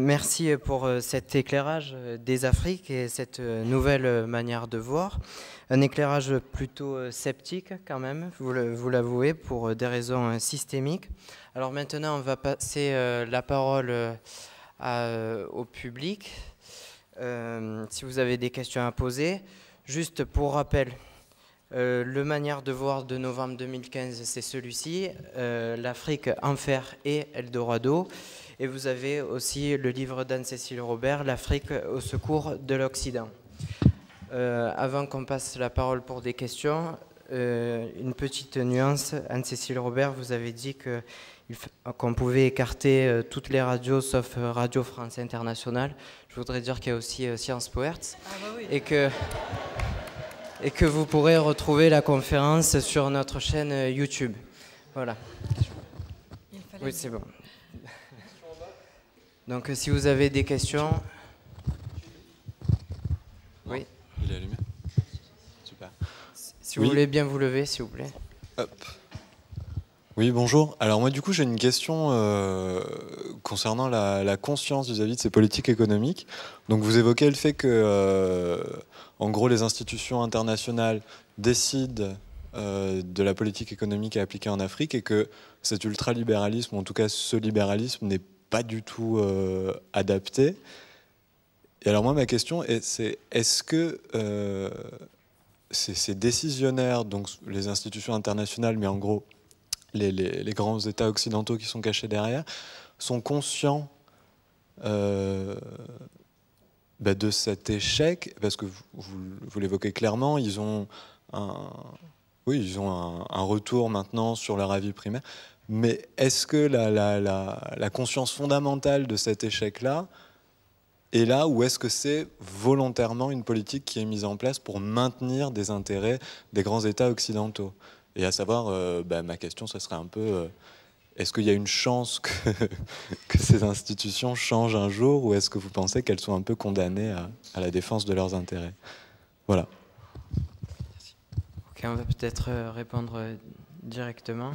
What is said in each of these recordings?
Merci pour cet éclairage des Afriques et cette nouvelle manière de voir. Un éclairage plutôt sceptique quand même, vous l'avouez, pour des raisons systémiques. Alors maintenant, on va passer la parole au public. Si vous avez des questions à poser, juste pour rappel, le manière de voir de novembre 2015, c'est celui-ci, l'Afrique, enfer et Eldorado. Et vous avez aussi le livre d'Anne-Cécile Robert, L'Afrique au secours de l'Occident. Avant qu'on passe la parole pour des questions, une petite nuance. Anne-Cécile Robert, vous avez dit qu'on pouvait écarter toutes les radios sauf Radio France Internationale. Je voudrais dire qu'il y a aussi Sciences Po Hertz. Ah bah oui. Et que vous pourrez retrouver la conférence sur notre chaîne YouTube. Voilà. Oui, c'est bon. Donc si vous avez des questions... Oui. Il est allumé. Super. Si vous voulez bien vous lever, s'il vous plaît. Hop. Oui, bonjour. Alors moi, du coup, j'ai une question concernant la conscience vis-à-vis de ces politiques économiques. Donc vous évoquez le fait que, en gros, les institutions internationales décident de la politique économique à appliquer en Afrique et que cet ultralibéralisme, ou en tout cas ce libéralisme, n'est pas du tout adapté. Et alors moi, ma question, c'est est-ce que ces décisionnaires, donc les institutions internationales, mais en gros les grands États occidentaux qui sont cachés derrière, sont conscients de cet échec, parce que vous l'évoquez clairement, ils ont un retour maintenant sur leur avis primaire. Mais est-ce que la conscience fondamentale de cet échec-là est là, ou est-ce que c'est volontairement une politique qui est mise en place pour maintenir des intérêts des grands États occidentaux? Et à savoir, ma question, ce serait un peu, est-ce qu'il y a une chance que ces institutions changent un jour, ou est-ce que vous pensez qu'elles sont un peu condamnées à la défense de leurs intérêts? Voilà. Ok, on va peut-être répondre directement.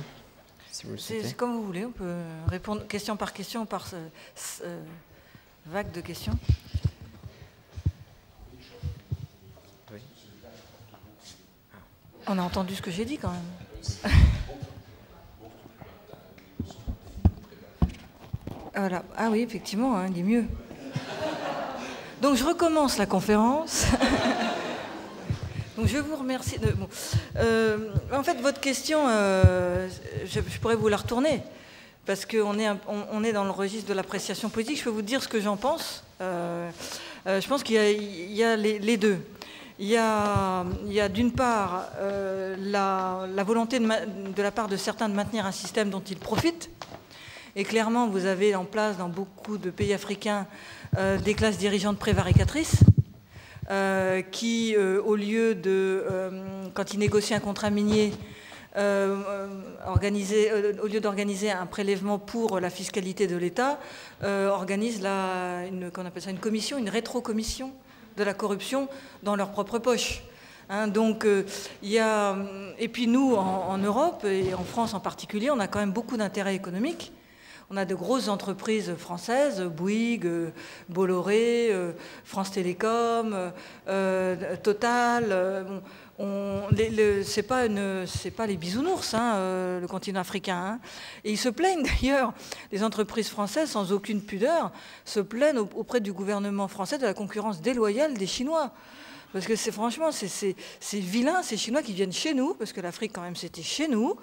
Si c'est comme vous voulez, on peut répondre question par question, par vague de questions. Oui. On a entendu ce que j'ai dit quand même. Voilà. Ah oui, effectivement, hein, il est mieux. Donc je recommence la conférence. Donc je vous remercie. En fait, votre question, je pourrais vous la retourner, parce qu'on est dans le registre de l'appréciation politique. Je peux vous dire ce que j'en pense. Je pense qu'il y a les deux. Il y a d'une part la volonté de la part de certains de maintenir un système dont ils profitent. Et clairement, vous avez en place dans beaucoup de pays africains des classes dirigeantes prévaricatrices qui, au lieu de, quand ils négocient un contrat minier, au lieu d'organiser un prélèvement pour la fiscalité de l'État, organisent qu'on appelle ça une commission, une rétrocommission de la corruption dans leur propre poche. Hein, donc, et puis nous, en Europe, et en France en particulier, on a quand même beaucoup d'intérêts économiques. On a de grosses entreprises françaises, Bouygues, Bolloré, France Télécom, Total. C'est pas les bisounours, hein, le continent africain. Hein. Et ils se plaignent d'ailleurs, les entreprises françaises, sans aucune pudeur, se plaignent auprès du gouvernement français de la concurrence déloyale des Chinois. Parce que franchement, c'est vilain, ces Chinois qui viennent chez nous, parce que l'Afrique, quand même, c'était chez nous.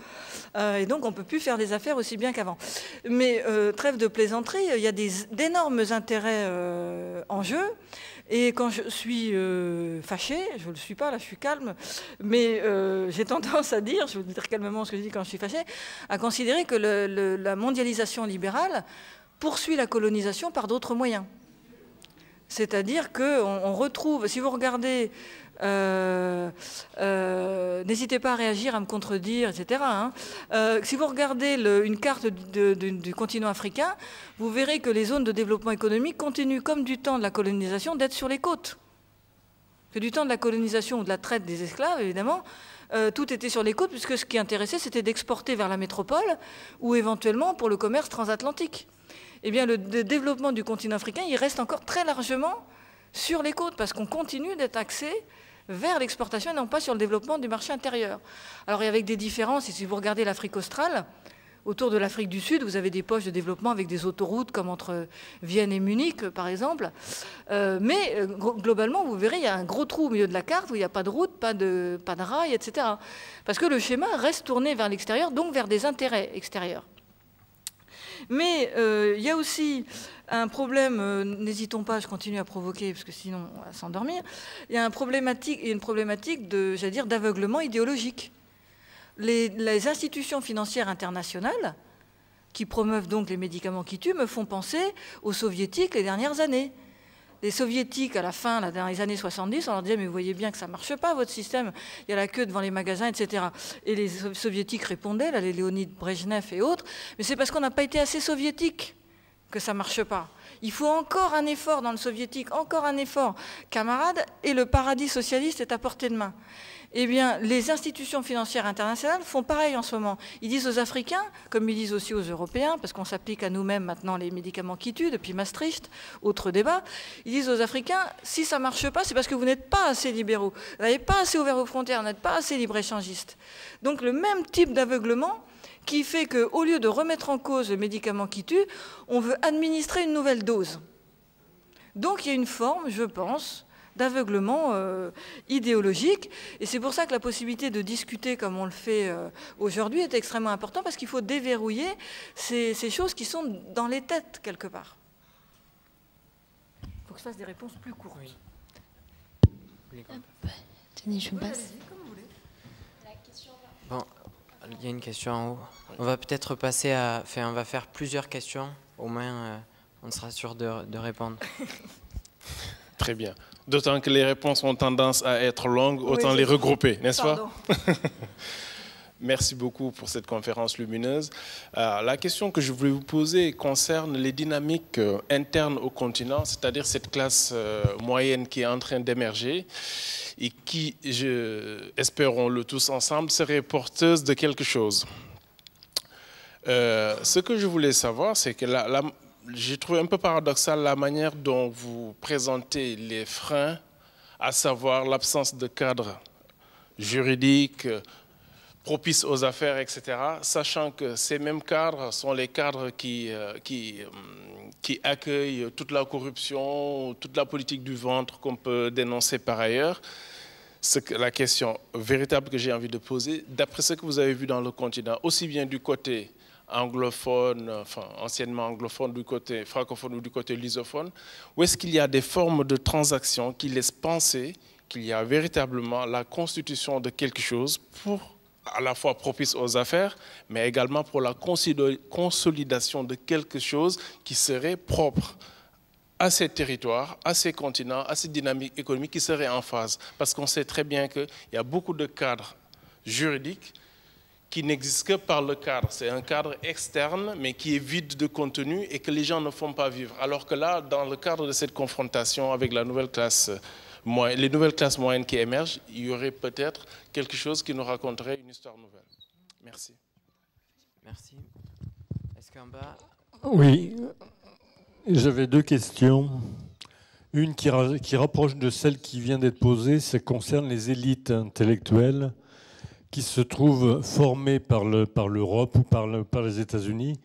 Et donc, on ne peut plus faire des affaires aussi bien qu'avant. Mais trêve de plaisanterie, il y a d'énormes intérêts en jeu. Et quand je suis fâchée, je ne le suis pas, là, je suis calme, mais j'ai tendance à dire, je vais vous dire calmement ce que je dis quand je suis fâchée, à considérer que la mondialisation libérale poursuit la colonisation par d'autres moyens. C'est-à-dire qu'on retrouve, si vous regardez, n'hésitez pas à réagir, à me contredire, etc. Hein, si vous regardez une carte du continent africain, vous verrez que les zones de développement économique continuent, comme du temps de la colonisation, d'être sur les côtes. Que du temps de la colonisation ou de la traite des esclaves, évidemment, tout était sur les côtes, puisque ce qui intéressait, c'était d'exporter vers la métropole ou éventuellement pour le commerce transatlantique. eh bien le développement du continent africain, il reste encore très largement sur les côtes, parce qu'on continue d'être axé vers l'exportation et non pas sur le développement du marché intérieur. Alors, avec des différences, et si vous regardez l'Afrique australe, autour de l'Afrique du Sud, vous avez des poches de développement avec des autoroutes comme entre Vienne et Munich, par exemple. Mais globalement, vous verrez, il y a un gros trou au milieu de la carte où il n'y a pas de route, pas de rail, etc. Parce que le schéma reste tourné vers l'extérieur, donc vers des intérêts extérieurs. Mais il y a aussi un problème, n'hésitons pas, je continue à provoquer, parce que sinon on va s'endormir. Il y a une problématique d'aveuglement idéologique. Les institutions financières internationales, qui promeuvent donc les médicaments qui tuent, me font penser aux soviétiques les dernières années. Les soviétiques, à la fin, là, dans les années 70, on leur disait « mais vous voyez bien que ça ne marche pas, votre système, il y a la queue devant les magasins, etc. » Et les soviétiques répondaient, là, les Léonid Brejnev et autres, « mais c'est parce qu'on n'a pas été assez soviétique que ça ne marche pas. Il faut encore un effort dans le soviétique, encore un effort, camarades, et le paradis socialiste est à portée de main. » Eh bien, les institutions financières internationales font pareil en ce moment. Ils disent aux Africains, comme ils disent aussi aux Européens, parce qu'on s'applique à nous-mêmes maintenant les médicaments qui tuent, depuis Maastricht, autre débat, ils disent aux Africains, si ça ne marche pas, c'est parce que vous n'êtes pas assez libéraux, vous n'avez pas assez ouvert vos frontières, vous n'êtes pas assez libre-échangistes. Donc le même type d'aveuglement qui fait qu'au lieu de remettre en cause le médicament qui tue, on veut administrer une nouvelle dose. Donc il y a une forme, je pense, d'aveuglement idéologique. Et c'est pour ça que la possibilité de discuter comme on le fait aujourd'hui est extrêmement importante, parce qu'il faut déverrouiller ces choses qui sont dans les têtes quelque part. Il faut que je fasse des réponses plus courtes. Oui. Tenez, je me passe. Bon, il y a une question en haut. On va peut-être passer à... Enfin, on va faire plusieurs questions. Au moins, on sera sûr de répondre. Très bien. D'autant que les réponses ont tendance à être longues, autant les regrouper, n'est-ce pas? Merci beaucoup pour cette conférence lumineuse. La question que je voulais vous poser concerne les dynamiques internes au continent, c'est-à-dire cette classe moyenne qui est en train d'émerger et qui, espérons-le tous ensemble, serait porteuse de quelque chose. Ce que je voulais savoir, c'est que j'ai trouvé un peu paradoxal la manière dont vous présentez les freins, à savoir l'absence de cadre juridique propice aux affaires, etc., sachant que ces mêmes cadres sont les cadres qui accueillent toute la corruption, toute la politique du ventre qu'on peut dénoncer par ailleurs. La question véritable que j'ai envie de poser, d'après ce que vous avez vu dans le continent, aussi bien du côté anglophone, enfin anciennement anglophone, du côté francophone ou du côté lusophone, où est-ce qu'il y a des formes de transactions qui laissent penser qu'il y a véritablement la constitution de quelque chose pour à la fois propice aux affaires, mais également pour la consolidation de quelque chose qui serait propre à ces territoires, à ces continents, à ces dynamiques économiques qui seraient en phase. Parce qu'on sait très bien qu'il y a beaucoup de cadres juridiques qui n'existe que par le cadre. C'est un cadre externe, mais qui est vide de contenu et que les gens ne font pas vivre. Alors que là, dans le cadre de cette confrontation avec la nouvelle classe, les nouvelles classes moyennes qui émergent, il y aurait peut-être quelque chose qui nous raconterait une histoire nouvelle. Merci. Merci. Est-ce qu'en bas... Oui, j'avais deux questions. Une qui rapproche de celle qui vient d'être posée, ça concerne les élites intellectuelles qui se trouvent formés par l'Europe ou par les États-Unis,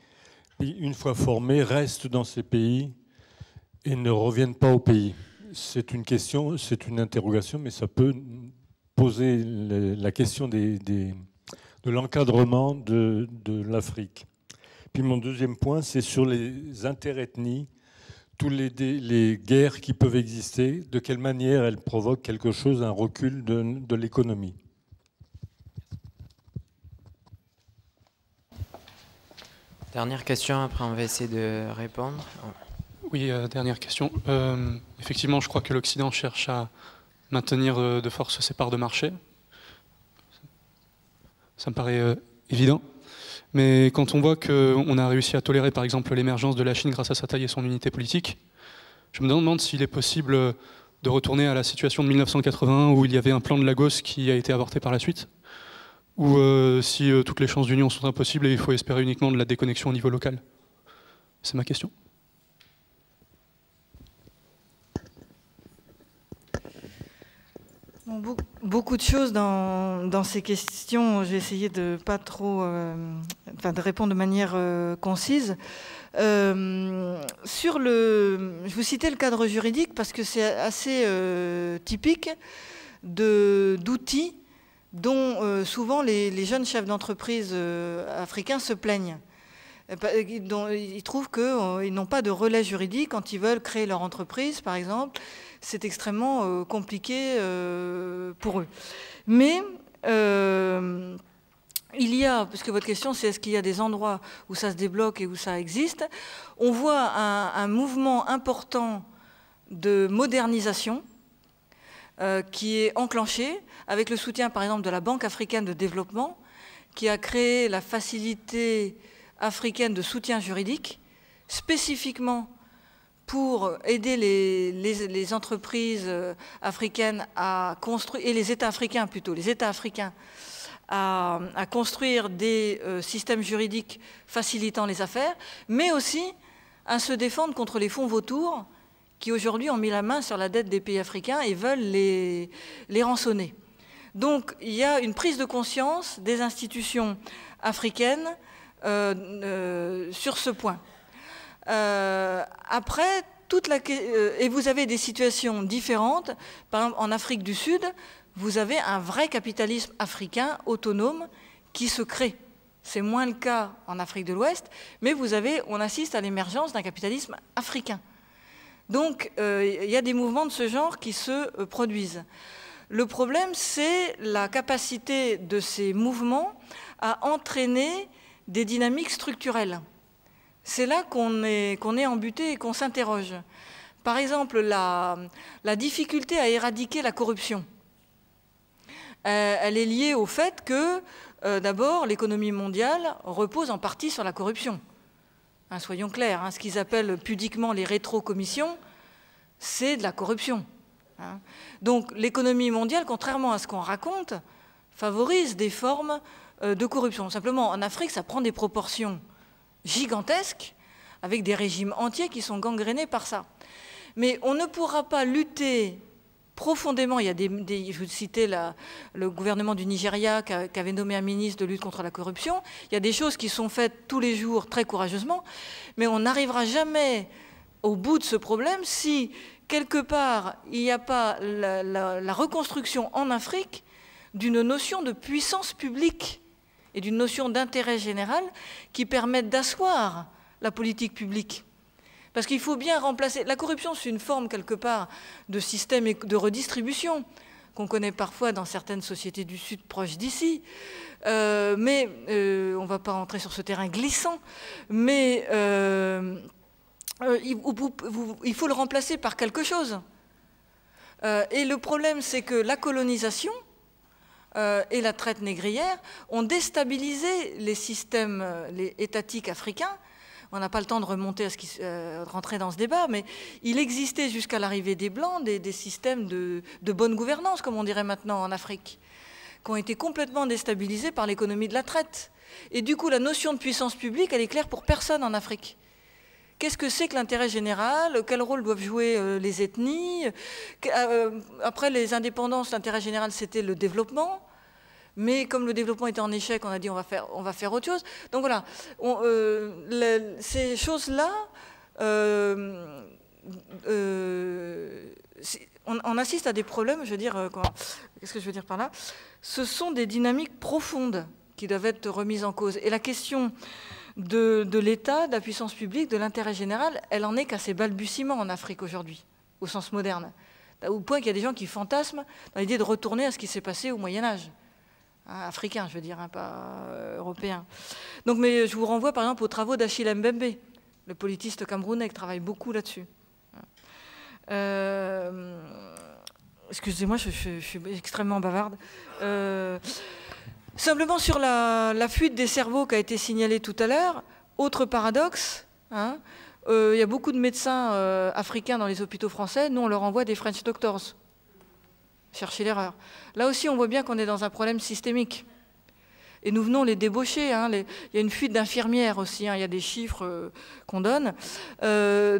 et une fois formés, restent dans ces pays et ne reviennent pas au pays. C'est une question, c'est une interrogation, mais ça peut poser la question de l'encadrement de l'Afrique. Puis mon deuxième point, c'est sur les interethnies, toutes les guerres qui peuvent exister, de quelle manière elles provoquent quelque chose, un recul de l'économie. Dernière question, après on va essayer de répondre. Oui, dernière question. Effectivement, je crois que l'Occident cherche à maintenir de force ses parts de marché. Ça me paraît évident. Mais quand on voit qu'on a réussi à tolérer, par exemple, l'émergence de la Chine grâce à sa taille et son unité politique, je me demande s'il est possible de retourner à la situation de 1981 où il y avait un plan de Lagos qui a été avorté par la suite, ou si toutes les chances d'union sont impossibles et il faut espérer uniquement de la déconnexion au niveau local. C'est ma question. Bon, beaucoup de choses dans ces questions. J'ai essayé de pas trop, de répondre de manière concise. Je vous citais le cadre juridique parce que c'est assez typique d'outils dont souvent les jeunes chefs d'entreprise africains se plaignent. Ils trouvent qu'ils n'ont pas de relais juridique quand ils veulent créer leur entreprise, par exemple. C'est extrêmement compliqué pour eux. Mais il y a, parce que votre question c'est est-ce qu'il y a des endroits où ça se débloque et où ça existe, on voit un mouvement important de modernisation qui est enclenché avec le soutien par exemple de la Banque africaine de développement qui a créé la facilité africaine de soutien juridique spécifiquement pour aider les entreprises africaines à construire, et les États africains plutôt, les États africains à construire des systèmes juridiques facilitant les affaires, mais aussi à se défendre contre les fonds vautours qui aujourd'hui ont mis la main sur la dette des pays africains et veulent les rançonner. Donc il y a une prise de conscience des institutions africaines sur ce point. Après, et vous avez des situations différentes. Par exemple, en Afrique du Sud, vous avez un vrai capitalisme africain autonome qui se crée. C'est moins le cas en Afrique de l'Ouest, mais on assiste à l'émergence d'un capitalisme africain. Donc, il y a des mouvements de ce genre qui se produisent. Le problème, c'est la capacité de ces mouvements à entraîner des dynamiques structurelles. C'est là qu'on est embuté et qu'on s'interroge. Par exemple, la difficulté à éradiquer la corruption. Elle est liée au fait que, d'abord, l'économie mondiale repose en partie sur la corruption. Hein, soyons clairs, hein, ce qu'ils appellent pudiquement les rétrocommissions, c'est de la corruption. Hein. Donc l'économie mondiale, contrairement à ce qu'on raconte, favorise des formes de corruption. Simplement, en Afrique, ça prend des proportions gigantesques, avec des régimes entiers qui sont gangrénés par ça. Mais on ne pourra pas lutter profondément. Il y a je vous citais le gouvernement du Nigeria qui avait nommé un ministre de lutte contre la corruption. Il y a des choses qui sont faites tous les jours très courageusement, mais on n'arrivera jamais au bout de ce problème si, quelque part, il n'y a pas la reconstruction en Afrique d'une notion de puissance publique et d'une notion d'intérêt général qui permettent d'asseoir la politique publique. Parce qu'il faut bien remplacer... La corruption, c'est une forme, quelque part, de système de redistribution qu'on connaît parfois dans certaines sociétés du Sud proches d'ici. Mais on ne va pas rentrer sur ce terrain glissant. Mais il faut le remplacer par quelque chose. Et le problème, c'est que la colonisation et la traite négrière ont déstabilisé les systèmes étatiques africains. On n'a pas le temps de remonter rentrer dans ce débat, mais il existait jusqu'à l'arrivée des Blancs des systèmes de bonne gouvernance, comme on dirait maintenant en Afrique, qui ont été complètement déstabilisés par l'économie de la traite. Et du coup, la notion de puissance publique, elle est claire pour personne en Afrique. Qu'est-ce que c'est que l'intérêt général? Quel rôle doivent jouer les ethnies? Après les indépendances, l'intérêt général, c'était le développement. Mais comme le développement était en échec, on a dit on va faire autre chose. Donc voilà, ces choses-là, on assiste à des problèmes, je veux dire, qu'est-ce que je veux dire par là? Ce sont des dynamiques profondes qui doivent être remises en cause. Et la question de l'État, de la puissance publique, de l'intérêt général, elle en est qu'à ses balbutiements en Afrique aujourd'hui, au sens moderne. Au point qu'il y a des gens qui fantasment dans l'idée de retourner à ce qui s'est passé au Moyen-Âge. Africain, je veux dire, hein, pas européen. Donc, mais je vous renvoie par exemple aux travaux d'Achille Mbembe, le politiste camerounais qui travaille beaucoup là-dessus. Excusez-moi, je suis extrêmement bavarde. Simplement sur la fuite des cerveaux qui a été signalée tout à l'heure, autre paradoxe, hein, y a beaucoup de médecins africains dans les hôpitaux français, nous on leur envoie des French doctors. Chercher l'erreur. Là aussi, on voit bien qu'on est dans un problème systémique. Et nous venons les débaucher. Hein, il y a une fuite d'infirmières aussi, hein, il y a des chiffres qu'on donne.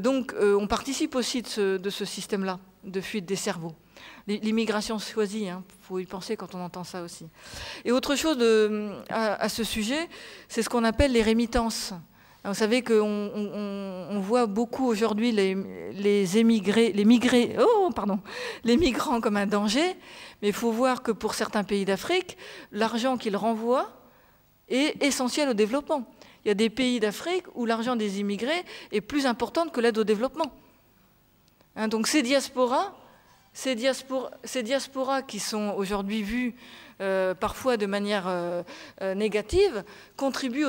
Donc, on participe aussi de ce système-là. de fuite des cerveaux. L'immigration choisie, faut y penser quand on entend ça aussi. Et autre chose à ce sujet, c'est ce qu'on appelle les rémittances. Vous savez qu'on voit beaucoup aujourd'hui les migrants comme un danger, mais il faut voir que pour certains pays d'Afrique, l'argent qu'ils renvoient est essentiel au développement. Il y a des pays d'Afrique où l'argent des immigrés est plus important que l'aide au développement. Donc ces diasporas qui sont aujourd'hui vues parfois de manière négative, contribuent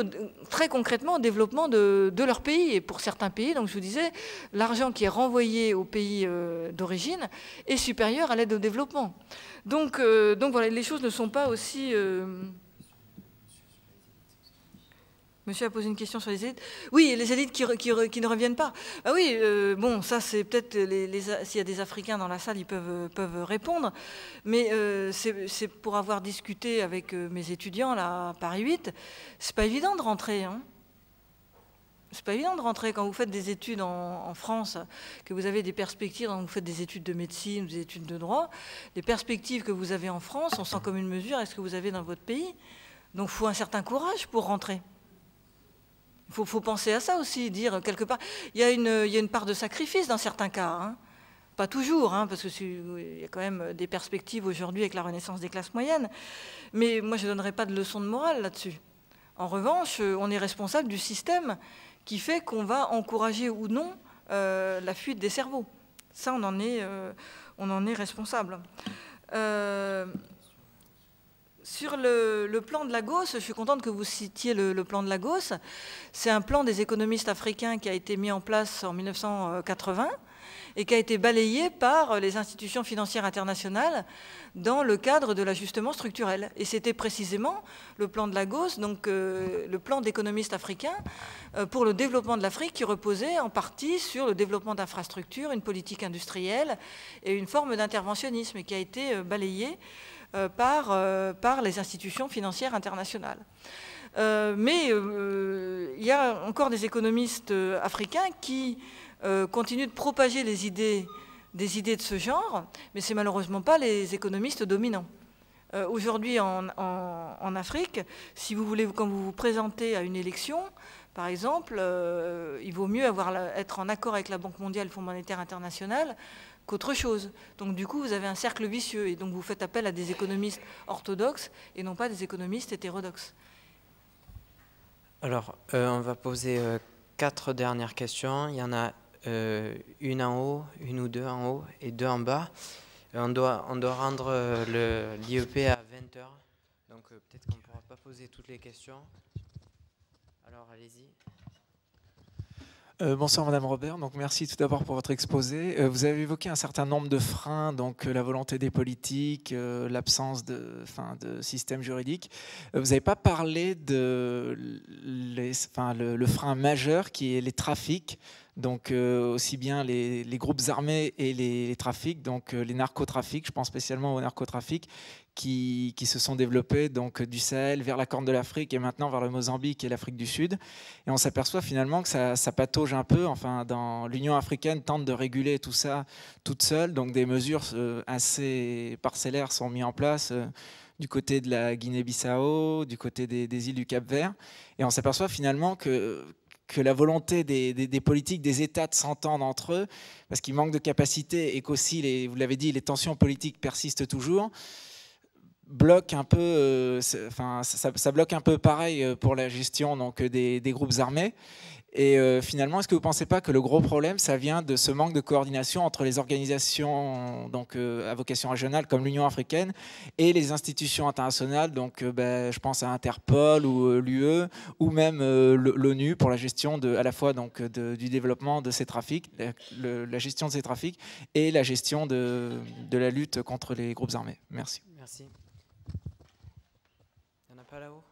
très concrètement au développement de leur pays. Et pour certains pays, donc je vous disais, l'argent qui est renvoyé aux pays d'origine est supérieur à l'aide au développement. Donc voilà, les choses ne sont pas aussi... Monsieur a posé une question sur les élites. Oui, les élites qui ne reviennent pas. Ah oui, bon, ça c'est peut-être... S'il y a des Africains dans la salle, ils peuvent répondre. Mais c'est pour avoir discuté avec mes étudiants là, à Paris 8, c'est pas évident de rentrer. C'est pas évident de rentrer quand vous faites des études en France, que vous avez des perspectives, quand vous faites des études de médecine, des études de droit, les perspectives que vous avez en France, on sent comme une mesure, est-ce que vous avez dans votre pays? Donc il faut un certain courage pour rentrer. Il faut penser à ça aussi, dire quelque part... Il y a une part de sacrifice dans certains cas, pas toujours, parce qu'il y a quand même des perspectives aujourd'hui avec la renaissance des classes moyennes. Mais moi, je ne donnerai pas de leçon de morale là-dessus. En revanche, on est responsable du système qui fait qu'on va encourager ou non la fuite des cerveaux. Ça, on en est responsable. Sur le plan de Lagos, je suis contente que vous citiez le plan de Lagos. C'est un plan des économistes africains qui a été mis en place en 1980 et qui a été balayé par les institutions financières internationales dans le cadre de l'ajustement structurel. Et c'était précisément le plan de Lagos, donc le plan d'économistes africains pour le développement de l'Afrique qui reposait en partie sur le développement d'infrastructures, une politique industrielle et une forme d'interventionnisme et qui a été balayé par les institutions financières internationales. Mais il y a encore des économistes africains qui continuent de propager des idées de ce genre, mais ce n'est malheureusement pas les économistes dominants. Aujourd'hui en Afrique, si vous voulez, quand vous vous présentez à une élection, par exemple, il vaut mieux être en accord avec la Banque mondiale, le Fonds monétaire international, qu'autre chose. Donc du coup, vous avez un cercle vicieux et donc vous faites appel à des économistes orthodoxes et non pas des économistes hétérodoxes. Alors, on va poser 4 dernières questions. Il y en a une en haut, une ou deux en haut et 2 en bas. On doit rendre l'IEP à 20h. Donc peut-être qu'on ne pourra pas poser toutes les questions. Alors allez-y. Bonsoir Madame Robert, donc merci tout d'abord pour votre exposé. Vous avez évoqué un certain nombre de freins, donc la volonté des politiques, l'absence de système juridique. Vous n'avez pas parlé de le frein majeur qui est les trafics, donc aussi bien les groupes armés et les trafics, donc les narcotrafics, je pense spécialement aux narcotrafics, qui se sont développés donc du Sahel vers la Corne de l'Afrique et maintenant vers le Mozambique et l'Afrique du Sud. Et on s'aperçoit finalement que ça patauge un peu. Enfin, dans l'Union africaine tente de réguler tout ça toute seule. Donc des mesures assez parcellaires sont mises en place du côté de la Guinée-Bissau, du côté des îles du Cap-Vert. Et on s'aperçoit finalement que la volonté des politiques, des États de s'entendre entre eux, parce qu'il manque de capacité et qu'aussi, vous l'avez dit, les tensions politiques persistent toujours, bloque un peu, ça bloque un peu pareil pour la gestion donc, des groupes armés. Et finalement, est-ce que vous ne pensez pas que le gros problème, ça vient de ce manque de coordination entre les organisations donc, à vocation régionale comme l'Union africaine et les institutions internationales, donc je pense à Interpol ou l'UE ou même l'ONU pour la gestion à la fois donc, du développement de ces trafics, la gestion de ces trafics et la gestion de la lutte contre les groupes armés. Merci. Merci. Il n'y en a pas là-haut?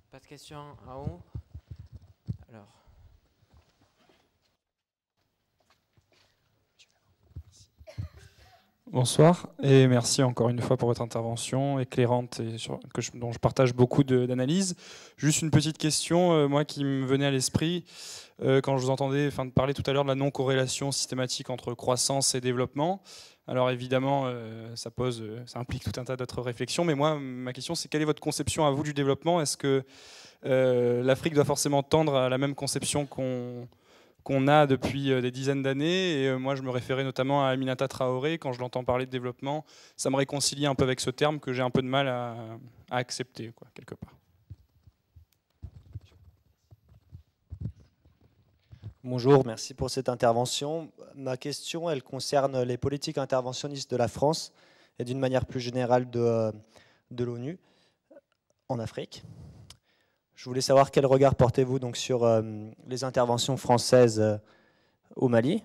Pas de questions en haut? Alors. Bonsoir et merci encore une fois pour votre intervention éclairante et dont je partage beaucoup d'analyses. Juste une petite question, moi qui me venait à l'esprit quand je vous entendais parler tout à l'heure de la non-corrélation systématique entre croissance et développement. Alors évidemment, ça implique tout un tas d'autres réflexions, mais moi, ma question c'est quelle est votre conception à vous du développement? Est-ce que l'Afrique doit forcément tendre à la même conception qu'on a depuis des dizaines d'années? Et moi, je me référais notamment à Aminata Traoré. Quand je l'entends parler de développement, ça me réconcilie un peu avec ce terme que j'ai un peu de mal à accepter, quoi, quelque part. Bonjour, merci pour cette intervention. Ma question, elle concerne les politiques interventionnistes de la France et d'une manière plus générale de l'ONU en Afrique. Je voulais savoir quel regard portez-vous donc sur les interventions françaises au Mali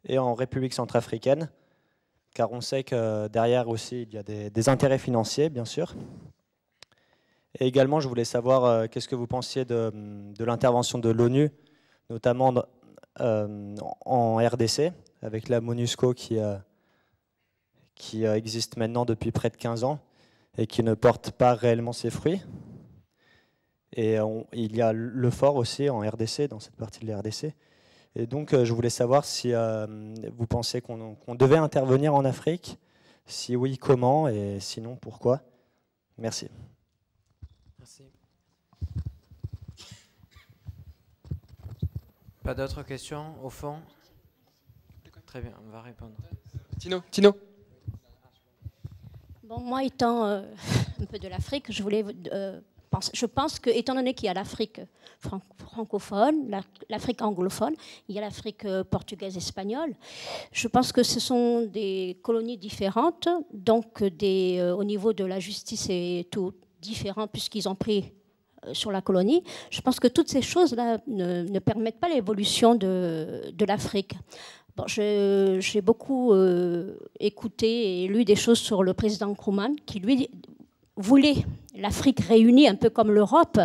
et en République centrafricaine, car on sait que derrière aussi il y a des intérêts financiers, bien sûr. Et également, je voulais savoir qu'est-ce que vous pensiez de l'intervention de l'ONU, notamment en RDC, avec la MONUSCO qui existe maintenant depuis près de 15 ans et qui ne porte pas réellement ses fruits. Et il y a l'EUFOR aussi en RDC, dans cette partie de la RDC. Et donc, je voulais savoir si vous pensez qu'on devait intervenir en Afrique. Si oui, comment? Et sinon, pourquoi? Merci. Merci. Pas d'autres questions au fond? Très bien, on va répondre. Tino. Bon, moi, étant un peu de l'Afrique, je pense que, étant donné qu'il y a l'Afrique francophone, l'Afrique anglophone, il y a l'Afrique portugaise, espagnole, je pense que ce sont des colonies différentes, donc au niveau de la justice et tout différent puisqu'ils ont pris sur la colonie. Je pense que toutes ces choses-là ne permettent pas l'évolution de l'Afrique. Bon, j'ai beaucoup écouté et lu des choses sur le président Nkrumah qui, lui, voulait l'Afrique réunie, un peu comme l'Europe,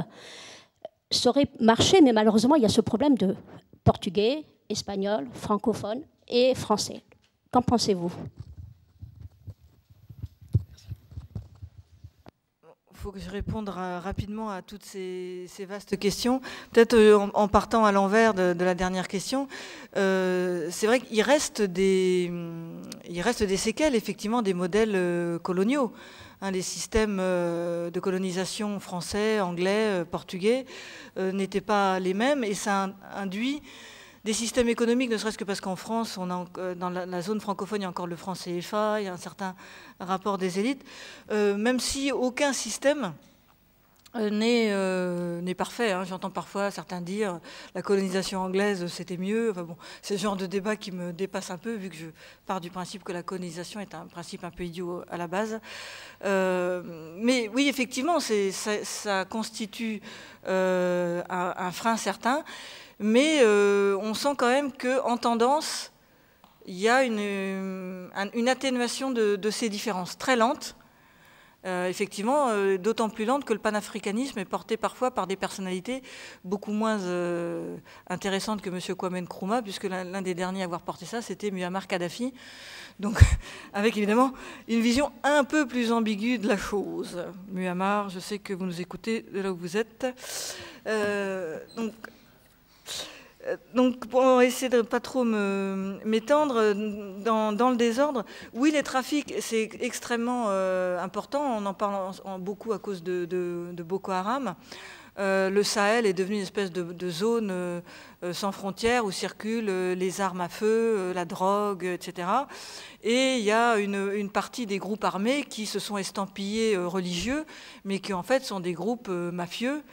ça aurait marché, mais malheureusement, il y a ce problème de portugais, espagnol, francophone et français. Qu'en pensez-vous? Il faut que je réponde rapidement à toutes ces vastes questions. Peut-être en partant à l'envers de la dernière question, c'est vrai qu'il reste des séquelles, effectivement, des modèles coloniaux. Les systèmes de colonisation français, anglais, portugais n'étaient pas les mêmes et ça induit des systèmes économiques, ne serait-ce que parce qu'en France, dans la zone francophone, il y a encore le franc CFA, il y a un certain rapport des élites, même si aucun système n'est parfait. J'entends parfois certains dire la colonisation anglaise c'était mieux. Enfin bon, c'est le genre de débat qui me dépasse un peu vu que je pars du principe que la colonisation est un principe un peu idiot à la base. Mais oui, effectivement, ça constitue un frein certain, mais on sent quand même qu'en tendance, il y a une atténuation de ces différences très lentes. Effectivement, d'autant plus lente que le panafricanisme est porté parfois par des personnalités beaucoup moins intéressantes que M. Kwame Nkrumah, puisque l'un des derniers à avoir porté ça, c'était Muammar Kadhafi. Donc, avec évidemment une vision un peu plus ambiguë de la chose. Muammar, je sais que vous nous écoutez de là où vous êtes. Donc, pour essayer de ne pas trop m'étendre dans le désordre, oui, les trafics, c'est extrêmement important. On en parle beaucoup à cause de Boko Haram. Le Sahel est devenu une espèce de zone sans frontières où circulent les armes à feu, la drogue, etc. Et il y a une partie des groupes armés qui se sont estampillés religieux, mais qui en fait sont des groupes mafieux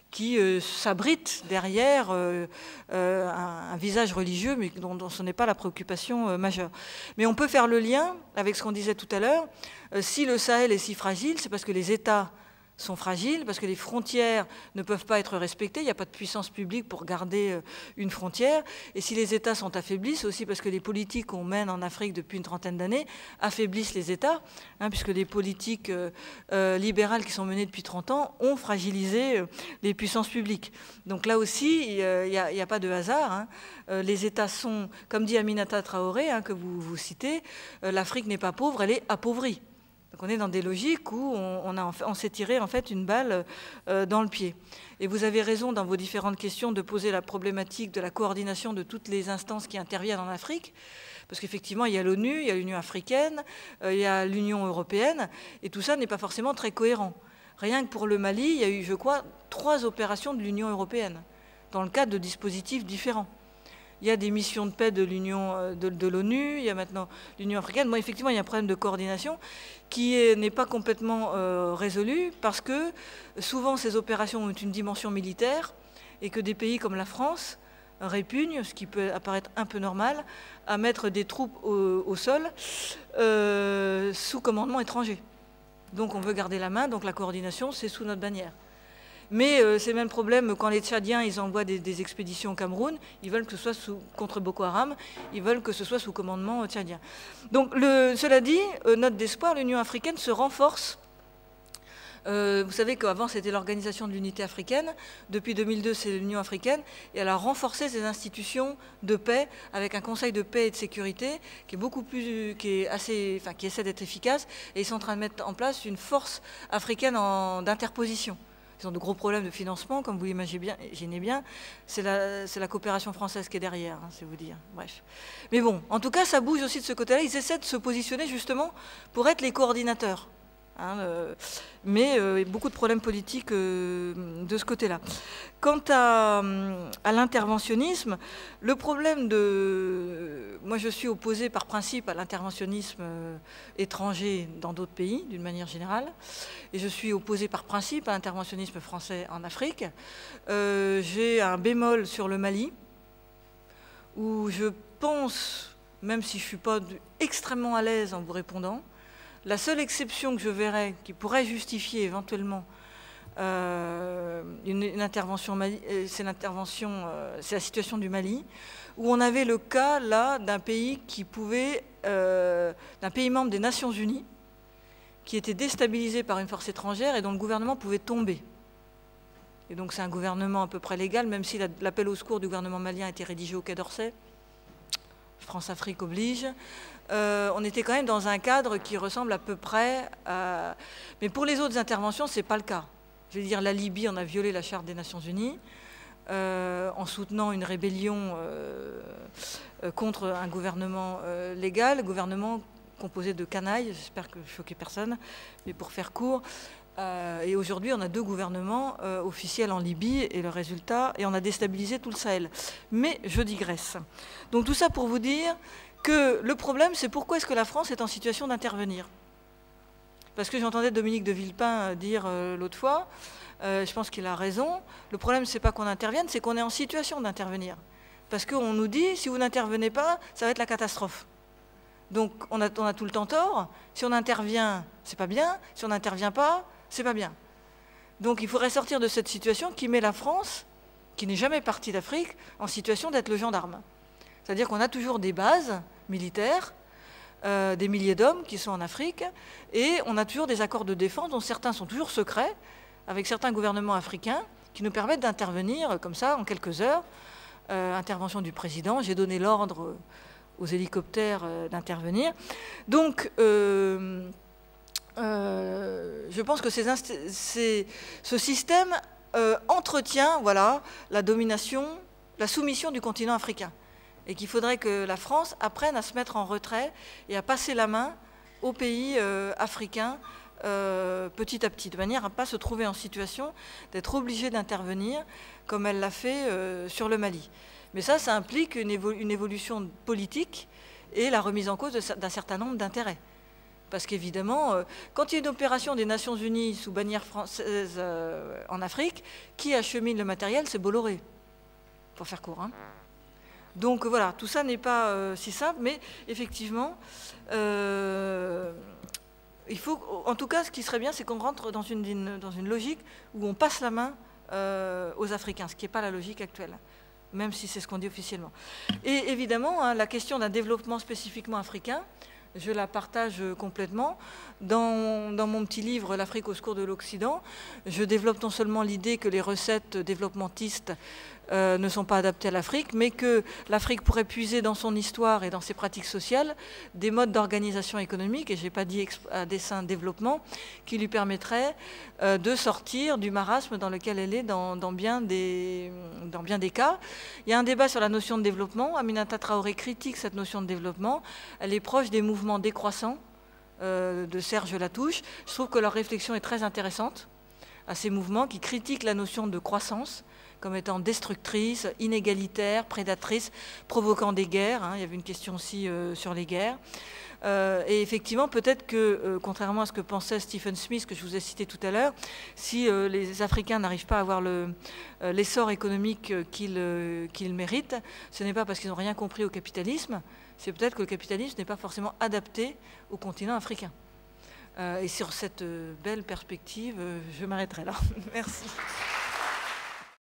qui s'abritent derrière un visage religieux, mais dont ce n'est pas la préoccupation majeure. Mais on peut faire le lien avec ce qu'on disait tout à l'heure. Si le Sahel est si fragile, c'est parce que les États sont fragiles parce que les frontières ne peuvent pas être respectées. Il n'y a pas de puissance publique pour garder une frontière. Et si les États sont affaiblis, c'est aussi parce que les politiques qu'on mène en Afrique depuis une trentaine d'années affaiblissent les États, hein, puisque les politiques libérales qui sont menées depuis 30 ans ont fragilisé les puissances publiques. Donc là aussi, il n'y a pas de hasard. Hein. Les États sont, comme dit Aminata Traoré, hein, que vous citez, l'Afrique n'est pas pauvre, elle est appauvrie. Donc on est dans des logiques où on s'est tiré en fait une balle dans le pied. Et vous avez raison dans vos différentes questions de poser la problématique de la coordination de toutes les instances qui interviennent en Afrique, parce qu'effectivement il y a l'ONU, il y a l'Union africaine, il y a l'Union européenne, et tout ça n'est pas forcément très cohérent. Rien que pour le Mali, il y a eu, je crois, 3 opérations de l'Union européenne, dans le cadre de dispositifs différents. Il y a des missions de paix de l'Union, de l'ONU, il y a maintenant l'Union africaine. Bon, effectivement, il y a un problème de coordination qui n'est pas complètement résolu parce que souvent ces opérations ont une dimension militaire et que des pays comme la France répugnent, ce qui peut apparaître un peu normal, à mettre des troupes au sol sous commandement étranger. Donc on veut garder la main, donc la coordination, c'est sous notre bannière. Mais c'est le même problème quand les Tchadiens ils envoient des expéditions au Cameroun, ils veulent que ce soit contre Boko Haram, ils veulent que ce soit sous commandement tchadien. Donc cela dit, note d'espoir, l'Union africaine se renforce. Vous savez qu'avant c'était l'Organisation de l'Unité africaine, depuis 2002 c'est l'Union africaine, et elle a renforcé ses institutions de paix avec un Conseil de paix et de sécurité qui est beaucoup plus, qui essaie d'être efficace, et ils sont en train de mettre en place une force africaine d'interposition. Ils ont de gros problèmes de financement, comme vous l'imaginez bien. C'est la coopération française qui est derrière, hein, c'est vous dire. Bref. Mais bon, en tout cas, ça bouge aussi de ce côté-là. Ils essaient de se positionner justement pour être les coordinateurs. Hein, mais beaucoup de problèmes politiques de ce côté-là. Quant à l'interventionnisme, le problème de... Moi, je suis opposée par principe à l'interventionnisme étranger dans d'autres pays, d'une manière générale, et je suis opposée par principe à l'interventionnisme français en Afrique. J'ai un bémol sur le Mali, où je pense, même si je ne suis pas extrêmement à l'aise en vous répondant, la seule exception que je verrais qui pourrait justifier éventuellement une intervention, c'est la situation du Mali, où on avait le cas là d'un pays qui pouvait, d'un pays membre des Nations Unies, qui était déstabilisé par une force étrangère et dont le gouvernement pouvait tomber. Et donc c'est un gouvernement à peu près légal, même si l'appel au secours du gouvernement malien a été rédigé au Quai d'Orsay. France-Afrique oblige. On était quand même dans un cadre qui ressemble à peu près à... Mais pour les autres interventions, ce n'est pas le cas. Je veux dire, la Libye, on a violé la Charte des Nations Unies en soutenant une rébellion contre un gouvernement légal, gouvernement composé de canailles, j'espère que je ne choquais personne, mais pour faire court. Et aujourd'hui, on a 2 gouvernements officiels en Libye et le résultat, et on a déstabilisé tout le Sahel. Mais je digresse. Donc tout ça pour vous dire que le problème, c'est pourquoi est-ce que la France est en situation d'intervenir. Parce que j'entendais Dominique de Villepin dire l'autre fois, je pense qu'il a raison, le problème, c'est pas qu'on intervienne, c'est qu'on est en situation d'intervenir. Parce qu'on nous dit, si vous n'intervenez pas, ça va être la catastrophe. Donc on a tout le temps tort. Si on intervient, c'est pas bien. Si on n'intervient pas, c'est pas bien. Donc il faudrait sortir de cette situation qui met la France, qui n'est jamais partie d'Afrique, en situation d'être le gendarme. C'est-à-dire qu'on a toujours des bases militaires, des milliers d'hommes qui sont en Afrique, et on a toujours des accords de défense dont certains sont toujours secrets, avec certains gouvernements africains, qui nous permettent d'intervenir comme ça en quelques heures. Intervention du président, j'ai donné l'ordre aux hélicoptères d'intervenir. Donc, je pense que ce système entretient la domination, la soumission du continent africain. Et qu'il faudrait que la France apprenne à se mettre en retrait et à passer la main aux pays africains petit à petit, de manière à ne pas se trouver en situation d'être obligée d'intervenir comme elle l'a fait sur le Mali. Mais ça implique une évolution politique et la remise en cause d'un certain nombre d'intérêts. Parce qu'évidemment, quand il y a une opération des Nations Unies sous bannière française en Afrique, qui achemine le matériel, c'est Bolloré, pour faire court. Hein. Donc voilà, tout ça n'est pas si simple, mais effectivement, il faut, en tout cas, ce qui serait bien, c'est qu'on rentre dans une logique où on passe la main aux Africains, ce qui n'est pas la logique actuelle, même si c'est ce qu'on dit officiellement. Et évidemment, hein, la question d'un développement spécifiquement africain, je la partage complètement. Dans mon petit livre « L'Afrique au secours de l'Occident », je développe non seulement l'idée que les recettes développementistes ne sont pas adaptées à l'Afrique, mais que l'Afrique pourrait puiser dans son histoire et dans ses pratiques sociales des modes d'organisation économique, et je n'ai pas dit à dessein développement, qui lui permettraient de sortir du marasme dans lequel elle est dans bien des cas. Il y a un débat sur la notion de développement. Aminata Traoré critique cette notion de développement. Elle est proche des mouvements décroissants de Serge Latouche. Je trouve que leur réflexion est très intéressante à ces mouvements qui critiquent la notion de croissance comme étant destructrice, inégalitaire, prédatrice, provoquant des guerres. Hein. Il y avait une question aussi sur les guerres. Et effectivement, peut-être que, contrairement à ce que pensait Stephen Smith, que je vous ai cité tout à l'heure, si les Africains n'arrivent pas à avoir l'essor économique qu'ils méritent, ce n'est pas parce qu'ils n'ont rien compris au capitalisme, c'est peut-être que le capitalisme n'est pas forcément adapté au continent africain. Et sur cette belle perspective, je m'arrêterai là. Merci.